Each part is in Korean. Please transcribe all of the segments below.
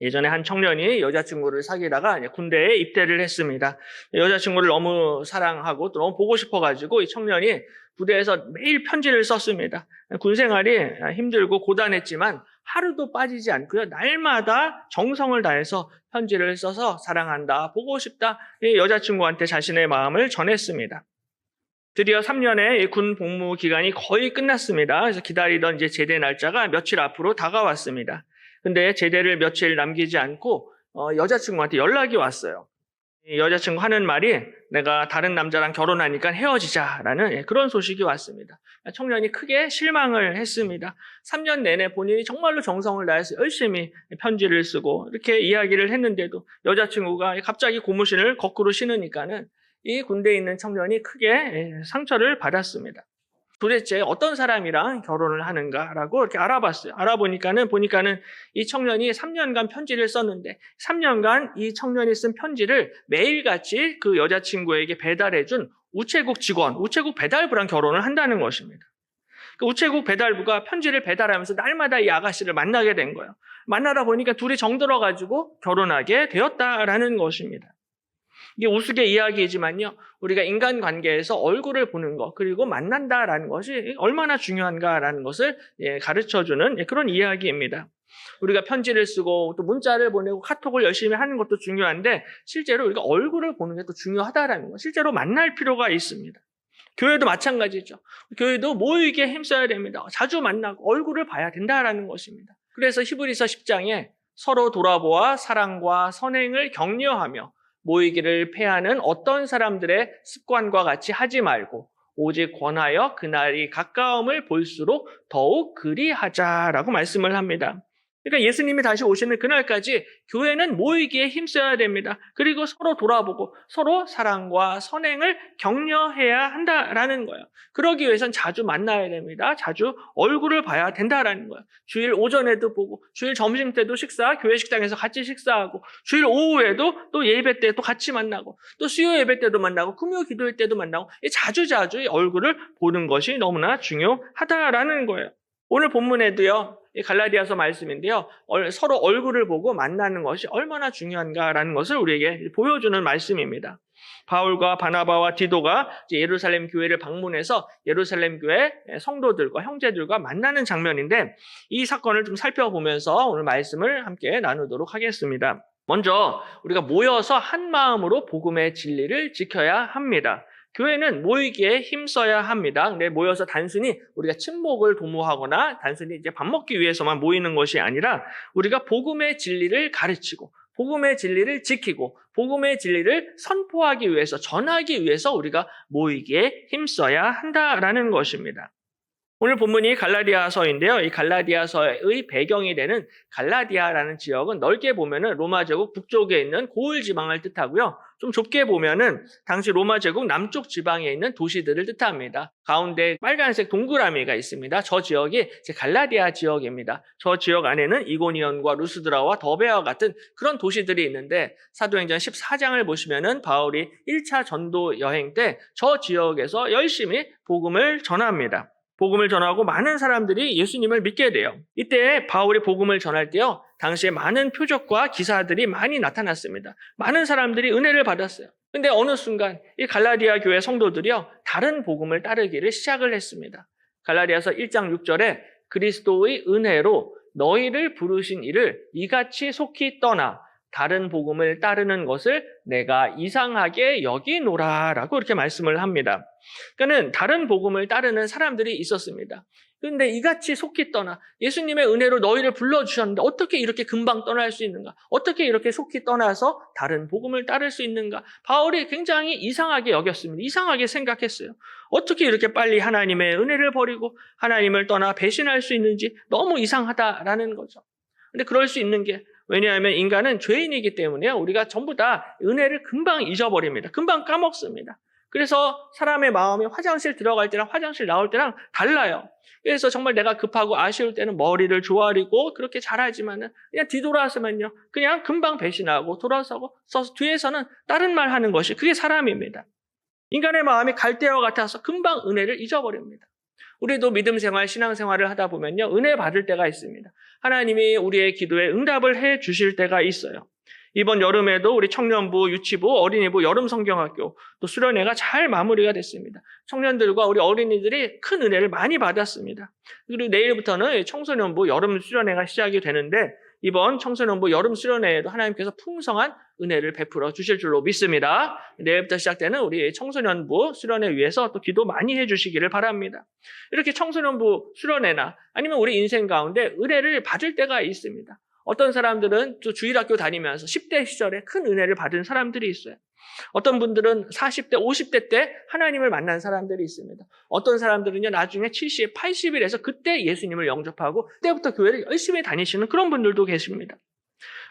예전에 한 청년이 여자친구를 사귀다가 이제 군대에 입대를 했습니다. 여자친구를 너무 사랑하고 또 너무 보고 싶어가지고 이 청년이 부대에서 매일 편지를 썼습니다. 군 생활이 힘들고 고단했지만 하루도 빠지지 않고요. 날마다 정성을 다해서 편지를 써서 사랑한다, 보고 싶다, 이 여자친구한테 자신의 마음을 전했습니다. 드디어 3년의 군 복무 기간이 거의 끝났습니다. 그래서 기다리던 이제 제대 날짜가 며칠 앞으로 다가왔습니다. 근데 제대를 며칠 남기지 않고 여자친구한테 연락이 왔어요. 이 여자친구 하는 말이 내가 다른 남자랑 결혼하니까 헤어지자라는 그런 소식이 왔습니다. 청년이 크게 실망을 했습니다. 3년 내내 본인이 정말로 정성을 다해서 열심히 편지를 쓰고 이렇게 이야기를 했는데도 여자친구가 갑자기 고무신을 거꾸로 신으니까는 이 군대에 있는 청년이 크게 상처를 받았습니다. 도대체 어떤 사람이랑 결혼을 하는가라고 이렇게 알아봤어요. 알아보니까는 이 청년이 3년간 편지를 썼는데 3년간 이 청년이 쓴 편지를 매일같이 그 여자친구에게 배달해준 우체국 직원, 우체국 배달부랑 결혼을 한다는 것입니다. 그 우체국 배달부가 편지를 배달하면서 날마다 이 아가씨를 만나게 된 거예요. 만나다 보니까 둘이 정들어가지고 결혼하게 되었다라는 것입니다. 이게 우스개 이야기이지만요, 우리가 인간관계에서 얼굴을 보는 것 그리고 만난다라는 것이 얼마나 중요한가라는 것을 가르쳐주는 그런 이야기입니다. 우리가 편지를 쓰고 또 문자를 보내고 카톡을 열심히 하는 것도 중요한데 실제로 우리가 얼굴을 보는 게 또 중요하다라는 것, 실제로 만날 필요가 있습니다. 교회도 마찬가지죠. 교회도 모이기에 힘써야 됩니다. 자주 만나고 얼굴을 봐야 된다라는 것입니다. 그래서 히브리서 10장에 서로 돌아보아 사랑과 선행을 격려하며 모이기를 패하는 어떤 사람들의 습관과 같이 하지 말고 오직 권하여 그날이 가까움을 볼수록 더욱 그리하자라고 말씀을 합니다. 그러니까 예수님이 다시 오시는 그날까지 교회는 모이기에 힘써야 됩니다. 그리고 서로 돌아보고 서로 사랑과 선행을 격려해야 한다라는 거예요. 그러기 위해선 자주 만나야 됩니다. 자주 얼굴을 봐야 된다라는 거예요. 주일 오전에도 보고 주일 점심 때도 교회 식당에서 같이 식사하고 주일 오후에도 또 예배 때 또 같이 만나고 또 수요 예배 때도 만나고 금요 기도회 때도 만나고 자주자주 얼굴을 보는 것이 너무나 중요하다라는 거예요. 오늘 본문에도요, 이 갈라디아서 말씀인데요, 서로 얼굴을 보고 만나는 것이 얼마나 중요한가라는 것을 우리에게 보여주는 말씀입니다. 바울과 바나바와 디도가 예루살렘 교회를 방문해서 예루살렘 교회 성도들과 형제들과 만나는 장면인데 이 사건을 좀 살펴보면서 오늘 말씀을 함께 나누도록 하겠습니다. 먼저 우리가 모여서 한 마음으로 복음의 진리를 지켜야 합니다. 교회는 모이기에 힘써야 합니다. 근데 모여서 단순히 우리가 친목을 도모하거나 단순히 이제 밥 먹기 위해서만 모이는 것이 아니라 우리가 복음의 진리를 가르치고 복음의 진리를 지키고 복음의 진리를 선포하기 위해서 전하기 위해서 우리가 모이기에 힘써야 한다라는 것입니다. 오늘 본문이 갈라디아서인데요. 이 갈라디아서의 배경이 되는 갈라디아라는 지역은 넓게 보면은 로마 제국 북쪽에 있는 고을 지방을 뜻하고요. 좀 좁게 보면은 당시 로마 제국 남쪽 지방에 있는 도시들을 뜻합니다. 가운데 빨간색 동그라미가 있습니다. 저 지역이 갈라디아 지역입니다. 저 지역 안에는 이고니온과 루스드라와 더베와 같은 그런 도시들이 있는데 사도행전 14장을 보시면은 바울이 1차 전도 여행 때 저 지역에서 열심히 복음을 전합니다. 복음을 전하고 많은 사람들이 예수님을 믿게 돼요. 이때 바울이 복음을 전할 때요, 당시에 많은 표적과 기사들이 많이 나타났습니다. 많은 사람들이 은혜를 받았어요. 근데 어느 순간 이 갈라디아 교회 성도들이요, 다른 복음을 따르기를 시작을 했습니다. 갈라디아서 1장 6절에 그리스도의 은혜로 너희를 부르신 이를 이같이 속히 떠나 다른 복음을 따르는 것을 내가 이상하게 여기노라라고 이렇게 말씀을 합니다. 그러니까는 다른 복음을 따르는 사람들이 있었습니다. 그런데 이같이 속히 떠나 예수님의 은혜로 너희를 불러주셨는데 어떻게 이렇게 금방 떠날 수 있는가? 어떻게 이렇게 속히 떠나서 다른 복음을 따를 수 있는가? 바울이 굉장히 이상하게 여겼습니다. 이상하게 생각했어요. 어떻게 이렇게 빨리 하나님의 은혜를 버리고 하나님을 떠나 배신할 수 있는지 너무 이상하다라는 거죠. 근데 그럴 수 있는 게 왜냐하면 인간은 죄인이기 때문에 우리가 전부 다 은혜를 금방 잊어버립니다. 금방 까먹습니다. 그래서 사람의 마음이 화장실 들어갈 때랑 화장실 나올 때랑 달라요. 그래서 정말 내가 급하고 아쉬울 때는 머리를 조아리고 그렇게 잘하지만은 그냥 뒤돌아서면요, 그냥 금방 배신하고 돌아서고 뒤에서는 다른 말 하는 것이 그게 사람입니다. 인간의 마음이 갈대와 같아서 금방 은혜를 잊어버립니다. 우리도 믿음 생활, 신앙 생활을 하다 보면요, 은혜 받을 때가 있습니다. 하나님이 우리의 기도에 응답을 해 주실 때가 있어요. 이번 여름에도 우리 청년부, 유치부, 어린이부, 여름 성경학교 또 수련회가 잘 마무리가 됐습니다. 청년들과 우리 어린이들이 큰 은혜를 많이 받았습니다. 그리고 내일부터는 청소년부 여름 수련회가 시작이 되는데 이번 청소년부 여름 수련회에도 하나님께서 풍성한 은혜를 베풀어 주실 줄로 믿습니다. 내일부터 시작되는 우리 청소년부 수련회 위해서 또 기도 많이 해주시기를 바랍니다. 이렇게 청소년부 수련회나 아니면 우리 인생 가운데 은혜를 받을 때가 있습니다. 어떤 사람들은 또 주일학교 다니면서 10대 시절에 큰 은혜를 받은 사람들이 있어요. 어떤 분들은 40대, 50대 때 하나님을 만난 사람들이 있습니다. 어떤 사람들은요, 나중에 70, 80일에서 그때 예수님을 영접하고 그때부터 교회를 열심히 다니시는 그런 분들도 계십니다.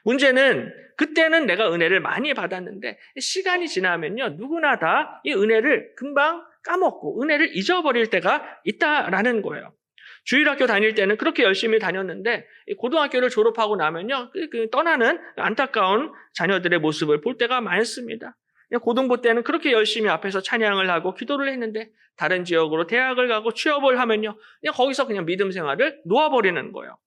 문제는 그때는 내가 은혜를 많이 받았는데 시간이 지나면요, 누구나 다 이 은혜를 금방 까먹고 은혜를 잊어버릴 때가 있다라는 거예요. 주일학교 다닐 때는 그렇게 열심히 다녔는데 고등학교를 졸업하고 나면요, 떠나는 안타까운 자녀들의 모습을 볼 때가 많습니다. 고등부 때는 그렇게 열심히 앞에서 찬양을 하고 기도를 했는데 다른 지역으로 대학을 가고 취업을 하면요, 그냥 거기서 그냥 믿음 생활을 놓아버리는 거예요.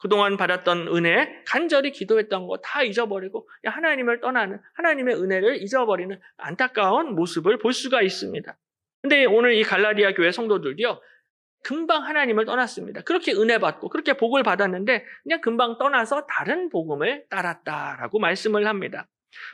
그동안 받았던 은혜, 간절히 기도했던 거 다 잊어버리고 하나님을 떠나는, 하나님의 은혜를 잊어버리는 안타까운 모습을 볼 수가 있습니다. 근데 오늘 이 갈라디아 교회 성도들도요, 금방 하나님을 떠났습니다. 그렇게 은혜 받고 그렇게 복을 받았는데 그냥 금방 떠나서 다른 복음을 따랐다라고 말씀을 합니다.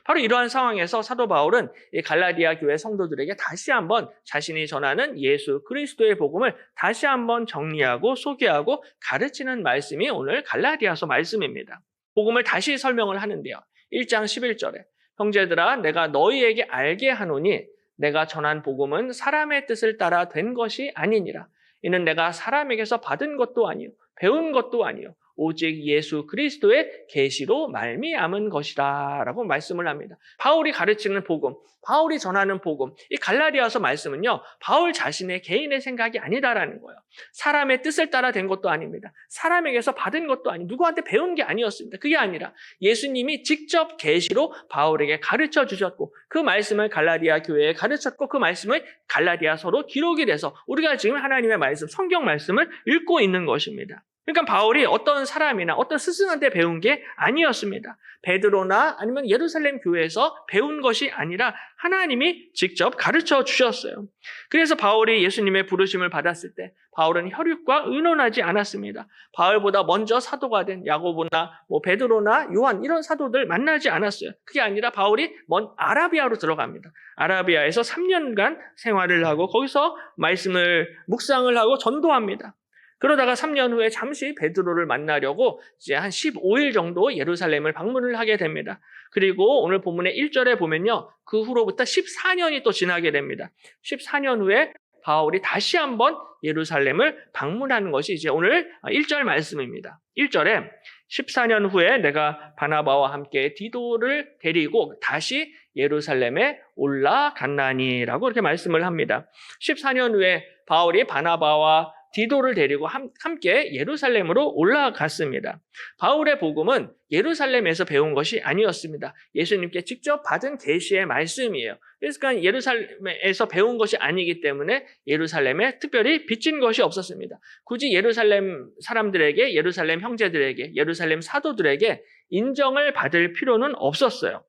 바로 이러한 상황에서 사도 바울은 이 갈라디아 교회 성도들에게 다시 한번 자신이 전하는 예수 그리스도의 복음을 다시 한번 정리하고 소개하고 가르치는 말씀이 오늘 갈라디아서 말씀입니다. 복음을 다시 설명을 하는데요. 1장 11절에 형제들아 내가 너희에게 알게 하노니 내가 전한 복음은 사람의 뜻을 따라 된 것이 아니니라. 이는 내가 사람에게서 받은 것도 아니요 배운 것도 아니요 오직 예수 그리스도의 계시로 말미암은 것이다 라고 말씀을 합니다. 바울이 가르치는 복음, 바울이 전하는 복음, 이 갈라디아서 말씀은요, 바울 자신의 개인의 생각이 아니다라는 거예요. 사람의 뜻을 따라 된 것도 아닙니다. 사람에게서 받은 것도 아니고 누구한테 배운 게 아니었습니다. 그게 아니라 예수님이 직접 계시로 바울에게 가르쳐 주셨고 그 말씀을 갈라디아 교회에 가르쳤고 그 말씀을 갈라디아서로 기록이 돼서 우리가 지금 하나님의 말씀, 성경 말씀을 읽고 있는 것입니다. 그러니까 바울이 어떤 사람이나 어떤 스승한테 배운 게 아니었습니다. 베드로나 아니면 예루살렘 교회에서 배운 것이 아니라 하나님이 직접 가르쳐 주셨어요. 그래서 바울이 예수님의 부르심을 받았을 때 바울은 혈육과 의논하지 않았습니다. 바울보다 먼저 사도가 된 야고보나 베드로나 요한 이런 사도들 만나지 않았어요. 그게 아니라 바울이 아라비아로 들어갑니다. 아라비아에서 3년간 생활을 하고 거기서 말씀을 묵상을 하고 전도합니다. 그러다가 3년 후에 잠시 베드로를 만나려고 이제 한 15일 정도 예루살렘을 방문을 하게 됩니다. 그리고 오늘 본문의 1절에 보면요, 그 후로부터 14년이 또 지나게 됩니다. 14년 후에 바울이 다시 한번 예루살렘을 방문하는 것이 이제 오늘 1절 말씀입니다. 1절에 14년 후에 내가 바나바와 함께 디도를 데리고 다시 예루살렘에 올라갔나니라고 이렇게 말씀을 합니다. 14년 후에 바울이 바나바와 디도를 데리고 함께 예루살렘으로 올라갔습니다. 바울의 복음은 예루살렘에서 배운 것이 아니었습니다. 예수님께 직접 받은 계시의 말씀이에요. 그러니까 예루살렘에서 배운 것이 아니기 때문에 예루살렘에 특별히 빚진 것이 없었습니다. 굳이 예루살렘 사람들에게, 예루살렘 형제들에게, 예루살렘 사도들에게 인정을 받을 필요는 없었어요.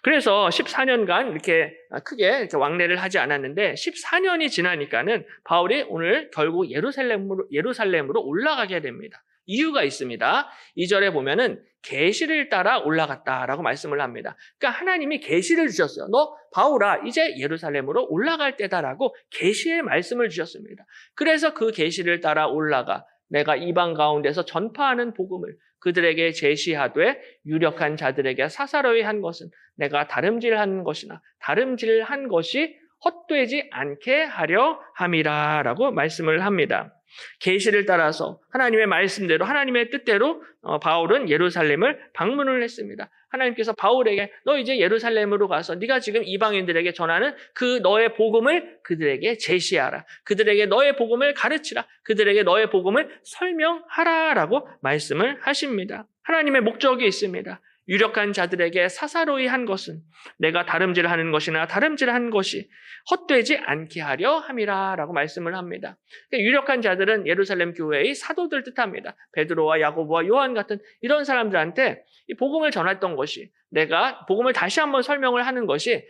그래서 14년간 이렇게 크게 왕래를 하지 않았는데 14년이 지나니까는 바울이 오늘 결국 예루살렘으로 올라가게 됩니다. 이유가 있습니다. 2절에 보면은 계시를 따라 올라갔다라고 말씀을 합니다. 그러니까 하나님이 계시를 주셨어요. 너 바울아 이제 예루살렘으로 올라갈 때다라고 계시의 말씀을 주셨습니다. 그래서 그 계시를 따라 올라가 내가 이방 가운데서 전파하는 복음을 그들에게 제시하되 유력한 자들에게 사사로이 한 것은 내가 다름질한 것이나 다름질한 것이 헛되지 않게 하려 함이라 라고 말씀을 합니다. 계시를 따라서 하나님의 말씀대로 하나님의 뜻대로 바울은 예루살렘을 방문을 했습니다. 하나님께서 바울에게 너 이제 예루살렘으로 가서 네가 지금 이방인들에게 전하는 그 너의 복음을 그들에게 제시하라. 그들에게 너의 복음을 가르치라. 그들에게 너의 복음을 설명하라 라고 말씀을 하십니다. 하나님의 목적이 있습니다. 유력한 자들에게 사사로이 한 것은 내가 다름질하는 것이나 다름질한 것이 헛되지 않게 하려 함이라 라고 말씀을 합니다. 그러니까 유력한 자들은 예루살렘 교회의 사도들 뜻합니다. 베드로와 야고보와 요한 같은 이런 사람들한테 이 복음을 전했던 것이, 내가 복음을 다시 한번 설명을 하는 것이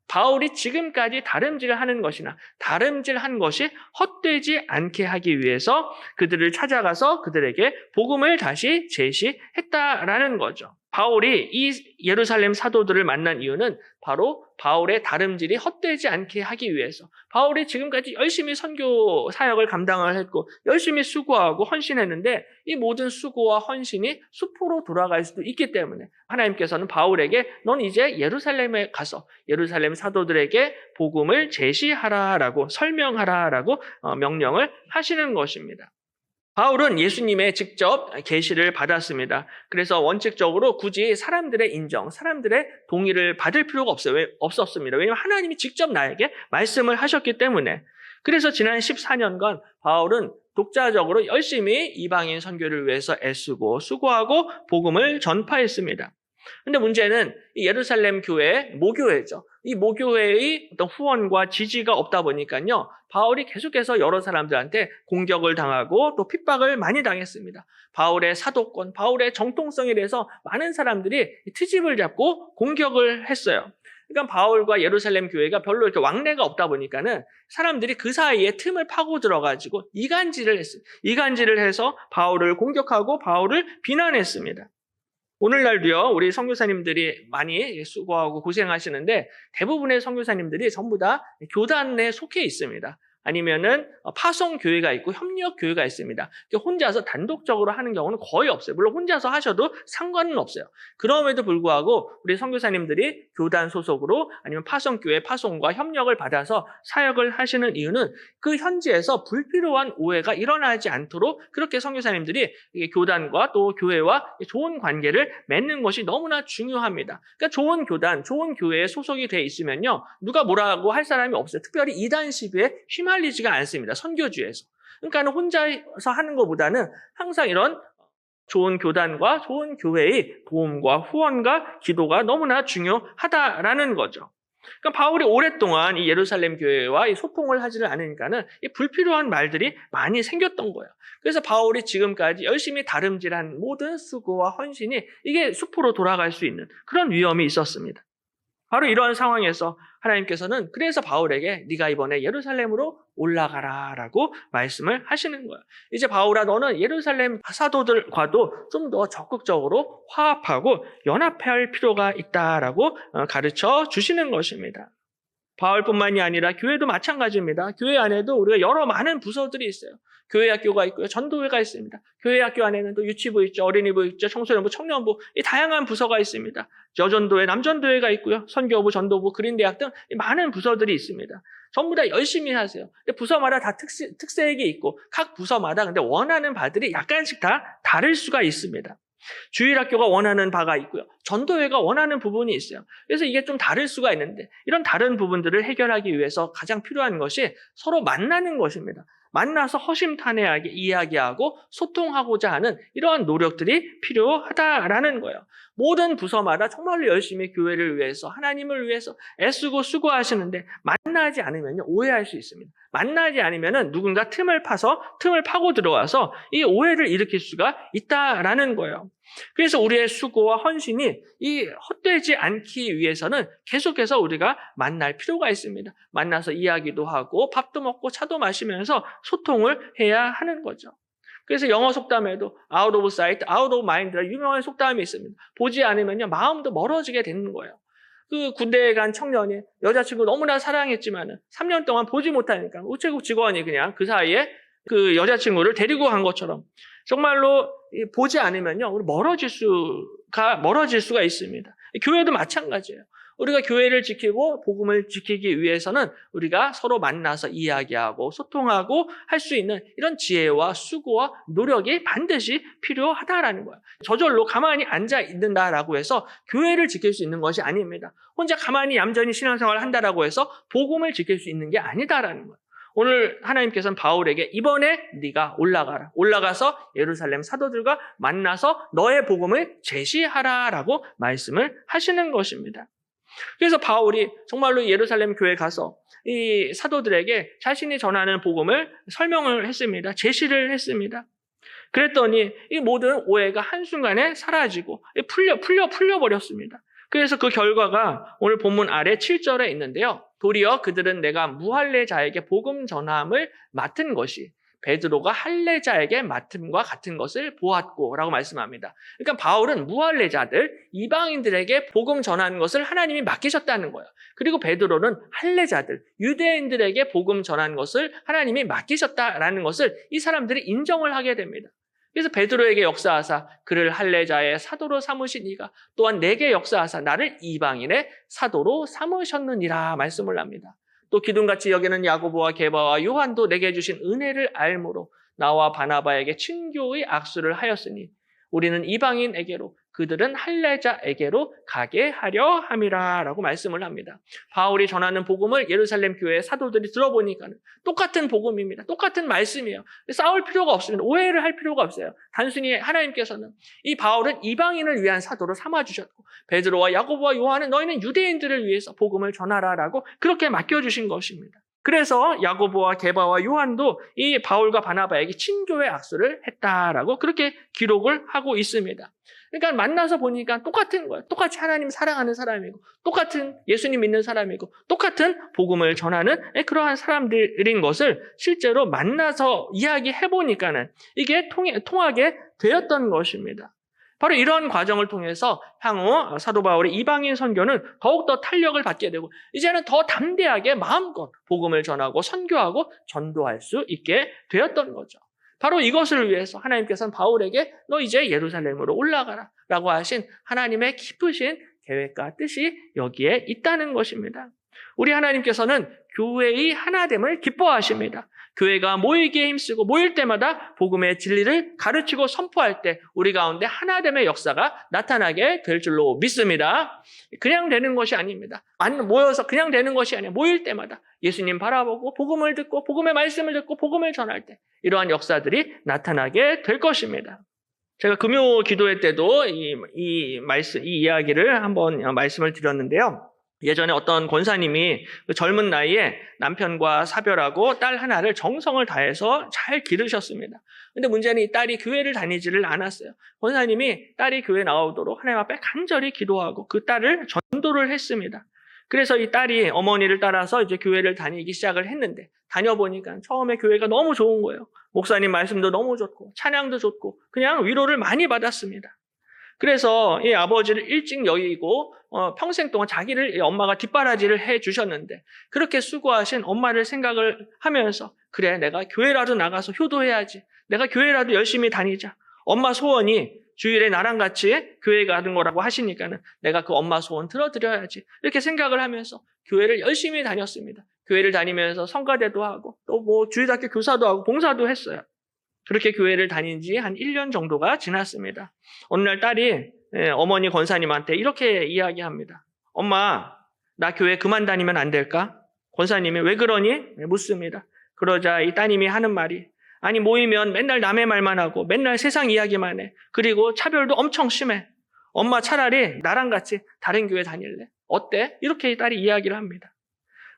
바울이 지금까지 다름질하는 것이나 다름질한 것이 헛되지 않게 하기 위해서 그들을 찾아가서 그들에게 복음을 다시 제시했다라는 거죠. 바울이 이 예루살렘 사도들을 만난 이유는 바로 바울의 다름질이 헛되지 않게 하기 위해서, 바울이 지금까지 열심히 선교 사역을 감당을 했고 열심히 수고하고 헌신했는데 이 모든 수고와 헌신이 수포로 돌아갈 수도 있기 때문에 하나님께서는 바울에게 넌 이제 예루살렘에 가서 예루살렘 사도들에게 복음을 제시하라라고, 설명하라라고 명령을 하시는 것입니다. 바울은 예수님의 직접 계시를 받았습니다. 그래서 원칙적으로 굳이 사람들의 인정, 사람들의 동의를 받을 필요가 없었습니다. 왜냐하면 하나님이 직접 나에게 말씀을 하셨기 때문에. 그래서 지난 14년간 바울은 독자적으로 열심히 이방인 선교를 위해서 애쓰고 수고하고 복음을 전파했습니다. 근데 문제는 이 예루살렘 교회, 모교회죠. 이 모교회의 어떤 후원과 지지가 없다 보니까요, 바울이 계속해서 여러 사람들한테 공격을 당하고 또 핍박을 많이 당했습니다. 바울의 사도권, 바울의 정통성에 대해서 많은 사람들이 트집을 잡고 공격을 했어요. 그러니까 바울과 예루살렘 교회가 별로 이렇게 왕래가 없다 보니까는 사람들이 그 사이에 틈을 파고 들어가지고 이간질을 했어요. 이간질을 해서 바울을 공격하고 바울을 비난했습니다. 오늘날도요, 우리 선교사님들이 많이 수고하고 고생하시는데 대부분의 선교사님들이 전부 다 교단에 속해 있습니다. 아니면은 파송교회가 있고 협력교회가 있습니다. 혼자서 단독적으로 하는 경우는 거의 없어요. 물론 혼자서 하셔도 상관은 없어요. 그럼에도 불구하고 우리 선교사님들이 교단 소속으로 아니면 파송교회 파송과 협력을 받아서 사역을 하시는 이유는 그 현지에서 불필요한 오해가 일어나지 않도록 그렇게 선교사님들이 교단과 또 교회와 좋은 관계를 맺는 것이 너무나 중요합니다. 그러니까 좋은 교단, 좋은 교회에 소속이 돼 있으면요, 누가 뭐라고 할 사람이 없어요. 특별히 이단 시비에 휘말리지가 않습니다. 선교주에서. 그러니까 혼자서 하는 것보다는 항상 이런 좋은 교단과 좋은 교회의 도움과 후원과 기도가 너무나 중요하다라는 거죠. 그러니까 바울이 오랫동안 이 예루살렘 교회와 이 소통을 하지를 않으니까는 이 불필요한 말들이 많이 생겼던 거예요. 그래서 바울이 지금까지 열심히 다름질한 모든 수고와 헌신이 이게 수포로 돌아갈 수 있는 그런 위험이 있었습니다. 바로 이러한 상황에서 하나님께서는 그래서 바울에게 네가 이번에 예루살렘으로 올라가라라고 말씀을 하시는 거예요. 이제 바울아, 너는 예루살렘 사도들과도 좀 더 적극적으로 화합하고 연합할 필요가 있다라고 가르쳐 주시는 것입니다. 바울뿐만이 아니라 교회도 마찬가지입니다. 교회 안에도 우리가 여러 많은 부서들이 있어요. 교회학교가 있고요. 전도회가 있습니다. 교회학교 안에는 또 유치부 있죠. 어린이부 있죠. 청소년부, 청년부, 이 다양한 부서가 있습니다. 여전도회, 남전도회가 있고요. 선교부, 전도부, 그린대학 등 많은 부서들이 있습니다. 전부 다 열심히 하세요. 근데 부서마다 다 특색이 있고 각 부서마다 근데 원하는 바들이 약간씩 다 다를 수가 있습니다. 주일학교가 원하는 바가 있고요. 전도회가 원하는 부분이 있어요. 그래서 이게 좀 다를 수가 있는데 이런 다른 부분들을 해결하기 위해서 가장 필요한 것이 서로 만나는 것입니다. 만나서 허심탄회하게 이야기하고 소통하고자 하는 이러한 노력들이 필요하다라는 거예요. 모든 부서마다 정말로 열심히 교회를 위해서, 하나님을 위해서 애쓰고 수고하시는데 만나지 않으면 오해할 수 있습니다. 만나지 않으면 누군가 틈을 파고 들어와서 이 오해를 일으킬 수가 있다라는 거예요. 그래서 우리의 수고와 헌신이 이 헛되지 않기 위해서는 계속해서 우리가 만날 필요가 있습니다. 만나서 이야기도 하고 밥도 먹고 차도 마시면서 소통을 해야 하는 거죠. 그래서 영어 속담에도 out of sight, out of mind라는 유명한 속담이 있습니다. 보지 않으면요, 마음도 멀어지게 되는 거예요. 그 군대에 간 청년이 여자친구 너무나 사랑했지만은 3년 동안 보지 못하니까 우체국 직원이 그냥 그 사이에 그 여자친구를 데리고 간 것처럼 정말로 보지 않으면요, 우리 멀어질 수가 있습니다. 교회도 마찬가지예요. 우리가 교회를 지키고 복음을 지키기 위해서는 우리가 서로 만나서 이야기하고 소통하고 할 수 있는 이런 지혜와 수고와 노력이 반드시 필요하다라는 거예요. 저절로 가만히 앉아 있는다라고 해서 교회를 지킬 수 있는 것이 아닙니다. 혼자 가만히 얌전히 신앙생활을 한다라고 해서 복음을 지킬 수 있는 게 아니다라는 거예요. 오늘 하나님께서는 바울에게 이번에 네가 올라가라. 올라가서 예루살렘 사도들과 만나서 너의 복음을 제시하라라고 말씀을 하시는 것입니다. 그래서 바울이 정말로 예루살렘 교회에 가서 이 사도들에게 자신이 전하는 복음을 설명을 했습니다. 제시를 했습니다. 그랬더니 이 모든 오해가 한순간에 사라지고 풀려버렸습니다. 그래서 그 결과가 오늘 본문 아래 7절에 있는데요. 도리어 그들은 내가 무할례자에게 복음 전함을 맡은 것이 베드로가 할례자에게 맡음과 같은 것을 보았고 라고 말씀합니다. 그러니까 바울은 무할례자들, 이방인들에게 복음 전하는 것을 하나님이 맡기셨다는 거예요. 그리고 베드로는 할례자들, 유대인들에게 복음 전하는 것을 하나님이 맡기셨다라는 것을 이 사람들이 인정을 하게 됩니다. 그래서 베드로에게 역사하사 그를 할례자의 사도로 삼으시니가 또한 내게 역사하사 나를 이방인의 사도로 삼으셨느니라 말씀을 합니다. 또 기둥같이 여기는 야고보와 게바와 요한도 내게 주신 은혜를 알므로 나와 바나바에게 친교의 악수를 하였으니 우리는 이방인에게로 그들은 할례자에게로 가게 하려 함이라 라고 말씀을 합니다. 바울이 전하는 복음을 예루살렘 교회의 사도들이 들어보니까 똑같은 복음입니다. 똑같은 말씀이에요. 싸울 필요가 없습니다. 오해를 할 필요가 없어요. 단순히 하나님께서는 이 바울은 이방인을 위한 사도로 삼아주셨고 베드로와 야고보와 요한은 너희는 유대인들을 위해서 복음을 전하라라고 그렇게 맡겨주신 것입니다. 그래서 야고보와 게바와 요한도 이 바울과 바나바에게 친교의 악수를 했다라고 그렇게 기록을 하고 있습니다. 그러니까 만나서 보니까 똑같은 거예요. 똑같이 하나님 사랑하는 사람이고 똑같은 예수님 믿는 사람이고 똑같은 복음을 전하는 그러한 사람들인 것을 실제로 만나서 이야기해 보니까는 이게 통하게 되었던 것입니다. 바로 이런 과정을 통해서 향후 사도 바울의 이방인 선교는 더욱더 탄력을 받게 되고 이제는 더 담대하게 마음껏 복음을 전하고 선교하고 전도할 수 있게 되었던 거죠. 바로 이것을 위해서 하나님께서는 바울에게 너 이제 예루살렘으로 올라가라 라고 하신 하나님의 깊으신 계획과 뜻이 여기에 있다는 것입니다. 우리 하나님께서는 교회의 하나됨을 기뻐하십니다. 교회가 모이기에 힘쓰고 모일 때마다 복음의 진리를 가르치고 선포할 때 우리 가운데 하나됨의 역사가 나타나게 될 줄로 믿습니다. 그냥 되는 것이 아닙니다. 모여서 그냥 되는 것이 아니라 모일 때마다 예수님 바라보고 복음을 듣고 복음의 말씀을 듣고 복음을 전할 때 이러한 역사들이 나타나게 될 것입니다. 제가 금요 기도회 때도 이 이야기를 한번 말씀을 드렸는데요. 예전에 어떤 권사님이 젊은 나이에 남편과 사별하고 딸 하나를 정성을 다해서 잘 기르셨습니다. 근데 문제는 이 딸이 교회를 다니지를 않았어요. 권사님이 딸이 교회 나오도록 하나님 앞에 간절히 기도하고 그 딸을 전도를 했습니다. 그래서 이 딸이 어머니를 따라서 이제 교회를 다니기 시작을 했는데 다녀보니까 처음에 교회가 너무 좋은 거예요. 목사님 말씀도 너무 좋고 찬양도 좋고 그냥 위로를 많이 받았습니다. 그래서 이 아버지를 일찍 여의고 평생 동안 자기를 엄마가 뒷바라지를 해주셨는데 그렇게 수고하신 엄마를 생각을 하면서 그래 내가 교회라도 나가서 효도해야지. 내가 교회라도 열심히 다니자. 엄마 소원이 주일에 나랑 같이 교회 가는 거라고 하시니까는 내가 그 엄마 소원 들어드려야지. 이렇게 생각을 하면서 교회를 열심히 다녔습니다. 교회를 다니면서 성가대도 하고 또 뭐 주일학교 교사도 하고 봉사도 했어요. 그렇게 교회를 다닌 지 한 1년 정도가 지났습니다. 어느 날 딸이 어머니 권사님한테 이렇게 이야기합니다. 엄마, 나 교회 그만 다니면 안 될까? 권사님이 왜 그러니? 묻습니다. 그러자 이 따님이 하는 말이 아니 모이면 맨날 남의 말만 하고 맨날 세상 이야기만 해. 그리고 차별도 엄청 심해. 엄마 차라리 나랑 같이 다른 교회 다닐래? 어때? 이렇게 이 딸이 이야기를 합니다.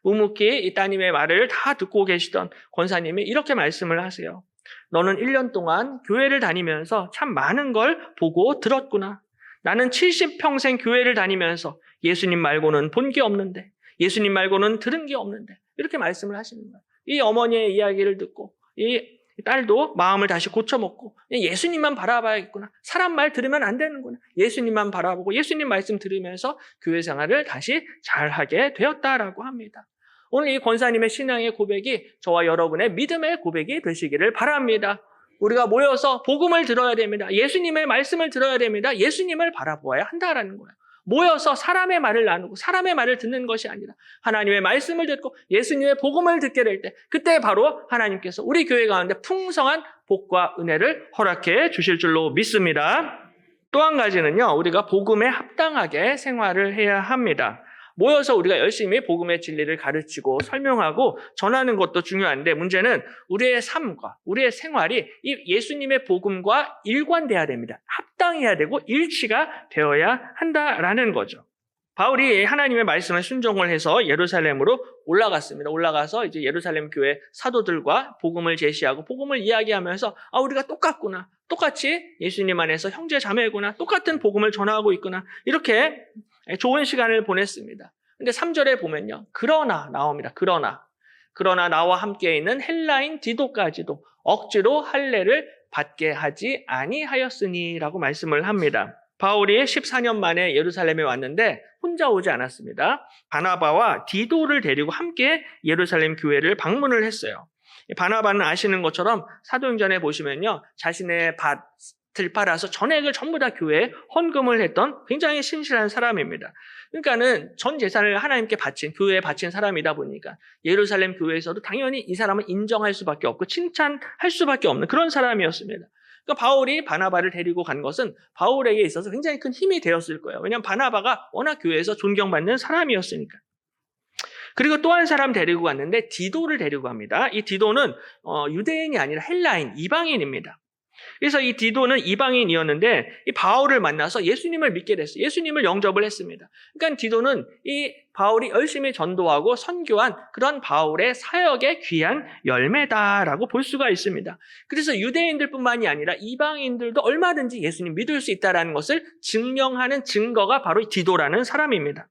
묵묵히 이 따님의 말을 다 듣고 계시던 권사님이 이렇게 말씀을 하세요. 너는 1년 동안 교회를 다니면서 참 많은 걸 보고 들었구나. 나는 70평생 교회를 다니면서 예수님 말고는 본 게 없는데 예수님 말고는 들은 게 없는데 이렇게 말씀을 하시는 거예요. 이 어머니의 이야기를 듣고 이 딸도 마음을 다시 고쳐먹고 예수님만 바라봐야겠구나. 사람 말 들으면 안 되는구나. 예수님만 바라보고 예수님 말씀 들으면서 교회 생활을 다시 잘하게 되었다라고 합니다. 오늘 이 권사님의 신앙의 고백이 저와 여러분의 믿음의 고백이 되시기를 바랍니다. 우리가 모여서 복음을 들어야 됩니다. 예수님의 말씀을 들어야 됩니다. 예수님을 바라보아야 한다라는 거예요. 모여서 사람의 말을 나누고 사람의 말을 듣는 것이 아니라 하나님의 말씀을 듣고 예수님의 복음을 듣게 될 때 그때 바로 하나님께서 우리 교회 가운데 풍성한 복과 은혜를 허락해 주실 줄로 믿습니다. 또 한 가지는요. 우리가 복음에 합당하게 생활을 해야 합니다. 모여서 우리가 열심히 복음의 진리를 가르치고 설명하고 전하는 것도 중요한데 문제는 우리의 삶과 우리의 생활이 이 예수님의 복음과 일관돼야 됩니다. 합당해야 되고 일치가 되어야 한다라는 거죠. 바울이 하나님의 말씀에 순종을 해서 예루살렘으로 올라갔습니다. 올라가서 이제 예루살렘 교회 사도들과 복음을 제시하고 복음을 이야기하면서 우리가 똑같구나. 똑같이 예수님 안에서 형제 자매구나. 똑같은 복음을 전하고 있구나. 이렇게 좋은 시간을 보냈습니다. 근데 3절에 보면요. 그러나 나옵니다. 그러나 나와 함께 있는 헬라인 디도까지도 억지로 할례를 받게 하지 아니하였으니라고 말씀을 합니다. 바울이 14년 만에 예루살렘에 왔는데 혼자 오지 않았습니다. 바나바와 디도를 데리고 함께 예루살렘 교회를 방문을 했어요. 바나바는 아시는 것처럼 사도행전에 보시면요. 자신의 밭을 팔아서 전액을 전부 다 교회에 헌금을 했던 굉장히 신실한 사람입니다. 그러니까는 전 재산을 하나님께 바친, 교회에 바친 사람이다 보니까 예루살렘 교회에서도 당연히 이 사람은 인정할 수밖에 없고 칭찬할 수밖에 없는 그런 사람이었습니다. 그러니까 바울이 바나바를 데리고 간 것은 바울에게 있어서 굉장히 큰 힘이 되었을 거예요. 왜냐하면 바나바가 워낙 교회에서 존경받는 사람이었으니까. 그리고 또 한 사람 데리고 갔는데 디도를 데리고 갑니다. 이 디도는 유대인이 아니라 헬라인, 이방인입니다. 그래서 이 디도는 이방인이었는데 이 바울을 만나서 예수님을 믿게 됐어요. 예수님을 영접을 했습니다. 그러니까 디도는 이 바울이 열심히 전도하고 선교한 그런 바울의 사역의 귀한 열매다라고 볼 수가 있습니다. 그래서 유대인들뿐만이 아니라 이방인들도 얼마든지 예수님 믿을 수 있다는 것을 증명하는 증거가 바로 디도라는 사람입니다.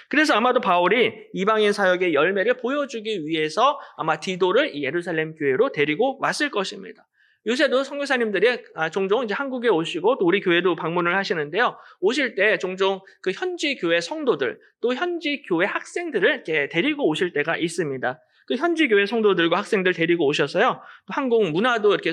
그래서 아마도 바울이 이방인 사역의 열매를 보여주기 위해서 아마 디도를 예루살렘 교회로 데리고 왔을 것입니다. 요새도 선교사님들이 종종 이제 한국에 오시고 또 우리 교회도 방문을 하시는데요. 오실 때 종종 그 현지 교회 성도들 또 현지 교회 학생들을 이렇게 데리고 오실 때가 있습니다. 그 현지 교회 성도들과 학생들 데리고 오셔서요. 또 한국 문화도 이렇게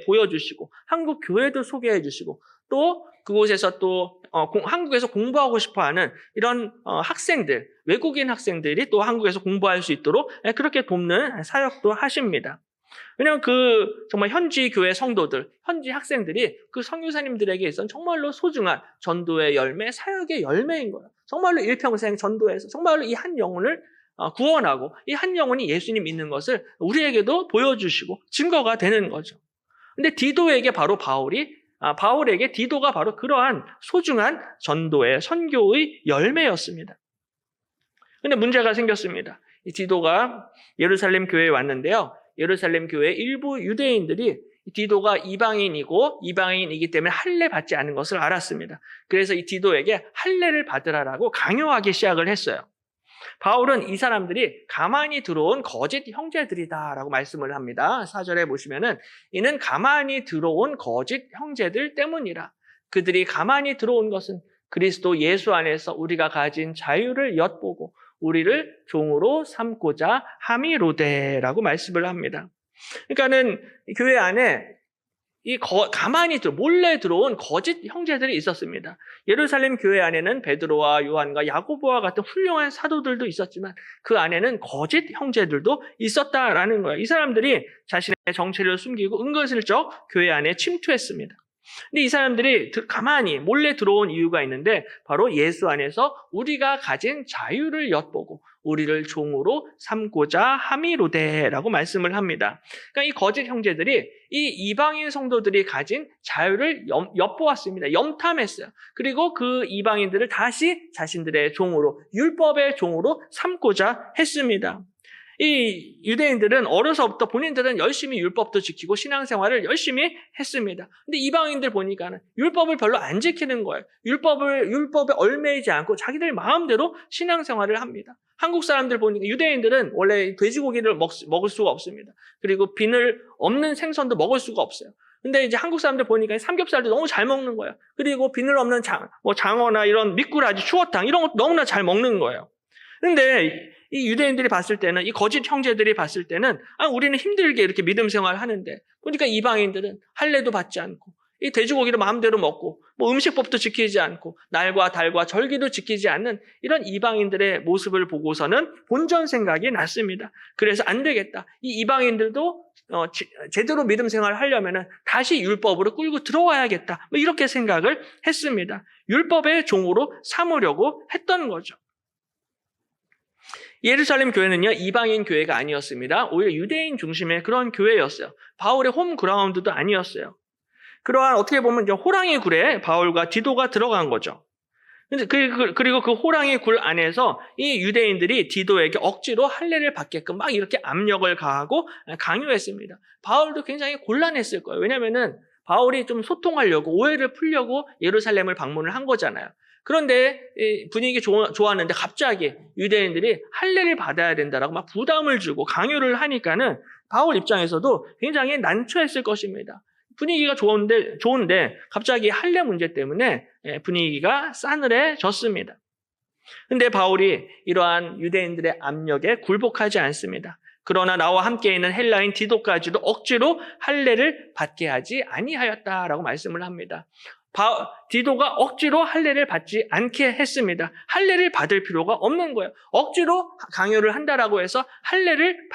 보여주시고 한국 교회도 소개해 주시고 또 그곳에서 또 한국에서 공부하고 싶어하는 이런 학생들, 외국인 학생들이 또 한국에서 공부할 수 있도록 그렇게 돕는 사역도 하십니다. 왜냐하면 정말 현지 교회 성도들, 현지 학생들이 그 선교사님들에게 있어서 정말로 소중한 전도의 열매, 사역의 열매인 거예요. 정말로 일평생 전도해서 정말로 이 한 영혼을 구원하고 이 한 영혼이 예수님 믿는 것을 우리에게도 보여주시고 증거가 되는 거죠. 근데 디도에게 바울에게 디도가 바로 그러한 소중한 전도의 선교의 열매였습니다. 근데 문제가 생겼습니다. 이 디도가 예루살렘 교회에 왔는데요. 예루살렘 교회 일부 유대인들이 디도가 이방인이기 때문에 할례 받지 않은 것을 알았습니다. 그래서 이 디도에게 할례를 받으라라고 강요하기 시작을 했어요. 바울은 이 사람들이 가만히 들어온 거짓 형제들이다라고 말씀을 합니다. 4절에 보시면은 이는 가만히 들어온 거짓 형제들 때문이라. 그들이 가만히 들어온 것은 그리스도 예수 안에서 우리가 가진 자유를 엿보고 우리를 종으로 삼고자 함이로되라고 말씀을 합니다. 그러니까는 교회 안에 가만히 몰래 들어온 거짓 형제들이 있었습니다. 예루살렘 교회 안에는 베드로와 요한과 야고보와 같은 훌륭한 사도들도 있었지만 그 안에는 거짓 형제들도 있었다라는 거예요. 이 사람들이 자신의 정체를 숨기고 은근슬쩍 교회 안에 침투했습니다. 근데 이 사람들이 가만히 몰래 들어온 이유가 있는데 바로 예수 안에서 우리가 가진 자유를 엿보고 우리를 종으로 삼고자 함이로되라고 말씀을 합니다. 그러니까 이 거짓 형제들이 이 이방인 성도들이 가진 자유를 엿보았습니다. 염탐했어요. 그리고 그 이방인들을 다시 자신들의 종으로, 율법의 종으로 삼고자 했습니다. 이 유대인들은 어려서부터 본인들은 열심히 율법도 지키고 신앙생활을 열심히 했습니다. 근데 이방인들 보니까는 율법을 별로 안 지키는 거예요. 율법에 얽매이지 않고 자기들 마음대로 신앙생활을 합니다. 한국 사람들 보니까 유대인들은 원래 돼지고기를 먹을 수가 없습니다. 그리고 비늘 없는 생선도 먹을 수가 없어요. 근데 이제 한국 사람들 보니까 삼겹살도 너무 잘 먹는 거예요. 그리고 비늘 없는 장어나 이런 미꾸라지, 추어탕 이런 것도 너무나 잘 먹는 거예요. 근데 이 유대인들이 봤을 때는, 이 거짓 형제들이 봤을 때는 우리는 힘들게 이렇게 믿음 생활을 하는데 보니까 이방인들은 할례도 받지 않고 이 돼지고기를 마음대로 먹고 음식법도 지키지 않고 날과 달과 절기도 지키지 않는 이런 이방인들의 모습을 보고서는 본전 생각이 났습니다. 그래서 안 되겠다. 이 이방인들도 제대로 믿음 생활을 하려면 다시 율법으로 끌고 들어와야겠다. 이렇게 생각을 했습니다. 율법의 종으로 삼으려고 했던 거죠. 예루살렘 교회는요, 이방인 교회가 아니었습니다. 오히려 유대인 중심의 그런 교회였어요. 바울의 홈그라운드도 아니었어요. 그러한 어떻게 보면 이제 호랑이 굴에 바울과 디도가 들어간 거죠. 그리고 그 호랑이 굴 안에서 이 유대인들이 디도에게 억지로 할례를 받게끔 막 이렇게 압력을 가하고 강요했습니다. 바울도 굉장히 곤란했을 거예요. 왜냐면은 바울이 좀 소통하려고, 오해를 풀려고 예루살렘을 방문을 한 거잖아요. 그런데 분위기 좋았는데 갑자기 유대인들이 할례를 받아야 된다라고 막 부담을 주고 강요를 하니까는 바울 입장에서도 굉장히 난처했을 것입니다. 분위기가 좋은데 갑자기 할례 문제 때문에 분위기가 싸늘해졌습니다. 근데 바울이 이러한 유대인들의 압력에 굴복하지 않습니다. 그러나 나와 함께 있는 헬라인 디도까지도 억지로 할례를 받게 하지 아니하였다라고 말씀을 합니다. 디도가 억지로 할례를 받지 않게 했습니다. 할례를 받을 필요가 없는 거예요. 억지로 강요를 한다라고 해서 할례를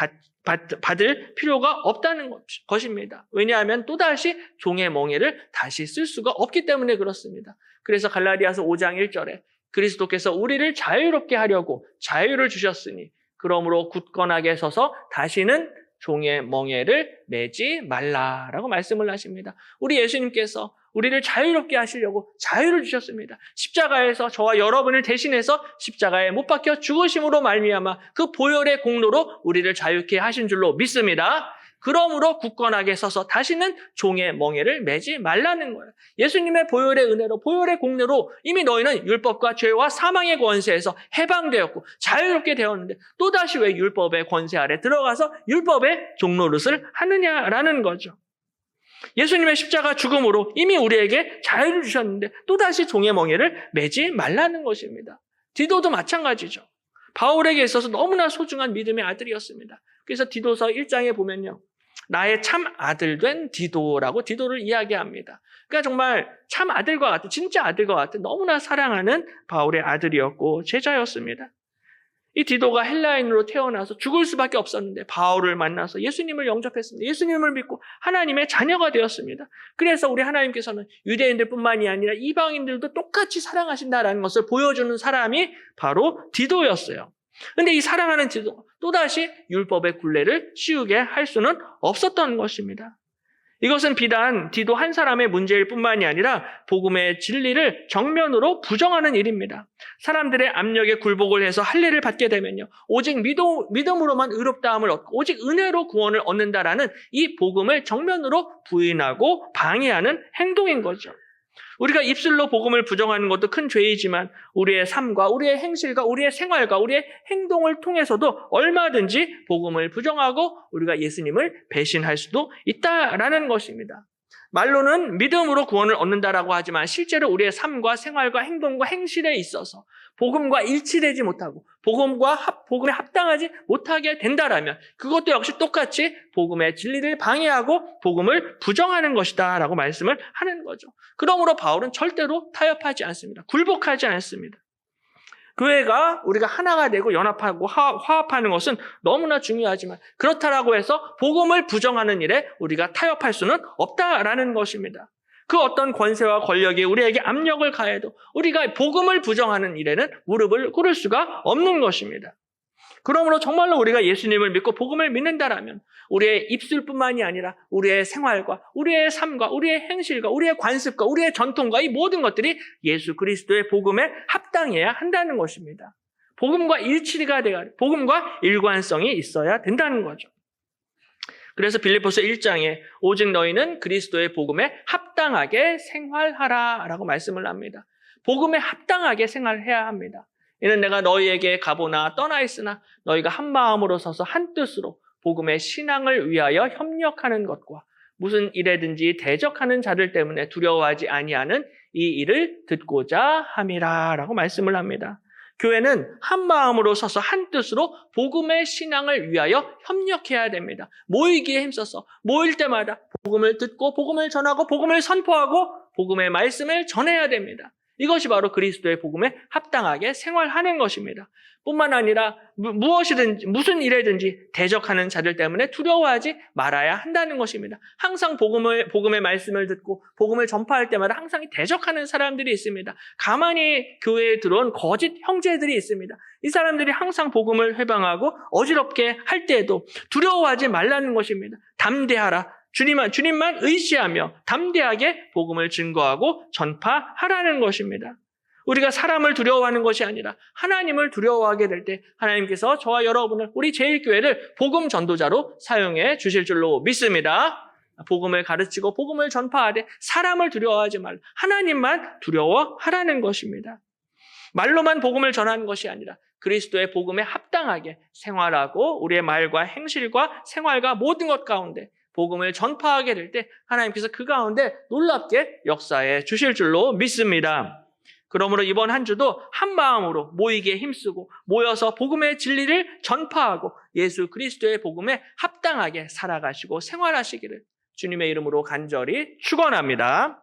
받을 필요가 없다는 것입니다. 왜냐하면 또다시 종의 멍에를 다시 쓸 수가 없기 때문에 그렇습니다. 그래서 갈라디아서 5장 1절에 그리스도께서 우리를 자유롭게 하려고 자유를 주셨으니 그러므로 굳건하게 서서 다시는 종의 멍에를 매지 말라라고 말씀을 하십니다. 우리 예수님께서 우리를 자유롭게 하시려고 자유를 주셨습니다. 십자가에서 저와 여러분을 대신해서 십자가에 못 박혀 죽으심으로 말미암아 그 보혈의 공로로 우리를 자유케 하신 줄로 믿습니다. 그러므로 굳건하게 서서 다시는 종의 멍에를 매지 말라는 거예요. 예수님의 보혈의 은혜로, 보혈의 공로로 이미 너희는 율법과 죄와 사망의 권세에서 해방되었고 자유롭게 되었는데 또다시 왜 율법의 권세 아래 들어가서 율법의 종노릇을 하느냐라는 거죠. 예수님의 십자가 죽음으로 이미 우리에게 자유를 주셨는데 또다시 종의 멍에를 매지 말라는 것입니다. 디도도 마찬가지죠. 바울에게 있어서 너무나 소중한 믿음의 아들이었습니다. 그래서 디도서 1장에 보면요, 나의 참 아들 된 디도라고 디도를 이야기합니다. 그러니까 정말 참 아들과 같은, 진짜 아들과 같은 너무나 사랑하는 바울의 아들이었고 제자였습니다. 이 디도가 헬라인으로 태어나서 죽을 수밖에 없었는데 바울을 만나서 예수님을 영접했습니다. 예수님을 믿고 하나님의 자녀가 되었습니다. 그래서 우리 하나님께서는 유대인들뿐만이 아니라 이방인들도 똑같이 사랑하신다라는 것을 보여주는 사람이 바로 디도였어요. 그런데 이 사랑하는 디도가 또다시 율법의 굴레를 씌우게 할 수는 없었던 것입니다. 이것은 비단 디도 한 사람의 문제일 뿐만이 아니라 복음의 진리를 정면으로 부정하는 일입니다. 사람들의 압력에 굴복을 해서 할례를 받게 되면요, 오직 믿음으로만 의롭다함을 얻고 오직 은혜로 구원을 얻는다라는 이 복음을 정면으로 부인하고 방해하는 행동인 거죠. 우리가 입술로 복음을 부정하는 것도 큰 죄이지만 우리의 삶과 우리의 행실과 우리의 생활과 우리의 행동을 통해서도 얼마든지 복음을 부정하고 우리가 예수님을 배신할 수도 있다라는 것입니다. 말로는 믿음으로 구원을 얻는다라고 하지만 실제로 우리의 삶과 생활과 행동과 행실에 있어서 복음과 일치되지 못하고 복음에 합당하지 못하게 된다라면 그것도 역시 똑같이 복음의 진리를 방해하고 복음을 부정하는 것이다 라고 말씀을 하는 거죠. 그러므로 바울은 절대로 타협하지 않습니다. 굴복하지 않습니다. 교회가 우리가 하나가 되고 연합하고 화합하는 것은 너무나 중요하지만 그렇다라고 해서 복음을 부정하는 일에 우리가 타협할 수는 없다라는 것입니다. 그 어떤 권세와 권력이 우리에게 압력을 가해도 우리가 복음을 부정하는 일에는 무릎을 꿇을 수가 없는 것입니다. 그러므로 정말로 우리가 예수님을 믿고 복음을 믿는다라면 우리의 입술뿐만이 아니라 우리의 생활과 우리의 삶과 우리의 행실과 우리의 관습과 우리의 전통과 이 모든 것들이 예수 그리스도의 복음에 합당해야 한다는 것입니다. 복음과 일치가 돼야, 복음과 일관성이 있어야 된다는 거죠. 그래서 빌립보서 1장에 오직 너희는 그리스도의 복음에 합당하게 생활하라라고 말씀을 합니다. 복음에 합당하게 생활해야 합니다. 이는 내가 너희에게 가보나 떠나 있으나 너희가 한 마음으로 서서 한 뜻으로 복음의 신앙을 위하여 협력하는 것과 무슨 일에든지 대적하는 자들 때문에 두려워하지 아니하는 이 일을 듣고자 함이라라고 말씀을 합니다. 교회는 한 마음으로 서서 한 뜻으로 복음의 신앙을 위하여 협력해야 됩니다. 모이기에 힘써서 모일 때마다 복음을 듣고 복음을 전하고 복음을 선포하고 복음의 말씀을 전해야 됩니다. 이것이 바로 그리스도의 복음에 합당하게 생활하는 것입니다. 뿐만 아니라 무엇이든지 무슨 일에든지 대적하는 자들 때문에 두려워하지 말아야 한다는 것입니다. 항상 복음의 말씀을 듣고 복음을 전파할 때마다 항상 대적하는 사람들이 있습니다. 가만히 교회에 들어온 거짓 형제들이 있습니다. 이 사람들이 항상 복음을 회방하고 어지럽게 할 때에도 두려워하지 말라는 것입니다. 담대하라. 주님만 의지하며 담대하게 복음을 증거하고 전파하라는 것입니다. 우리가 사람을 두려워하는 것이 아니라 하나님을 두려워하게 될 때 하나님께서 저와 여러분을, 우리 제일교회를 복음 전도자로 사용해 주실 줄로 믿습니다. 복음을 가르치고 복음을 전파하되 사람을 두려워하지 말라. 하나님만 두려워하라는 것입니다. 말로만 복음을 전하는 것이 아니라 그리스도의 복음에 합당하게 생활하고 우리의 말과 행실과 생활과 모든 것 가운데 복음을 전파하게 될 때 하나님께서 그 가운데 놀랍게 역사해 주실 줄로 믿습니다. 그러므로 이번 한 주도 한 마음으로 모이기에 힘쓰고 모여서 복음의 진리를 전파하고 예수 그리스도의 복음에 합당하게 살아가시고 생활하시기를 주님의 이름으로 간절히 축원합니다.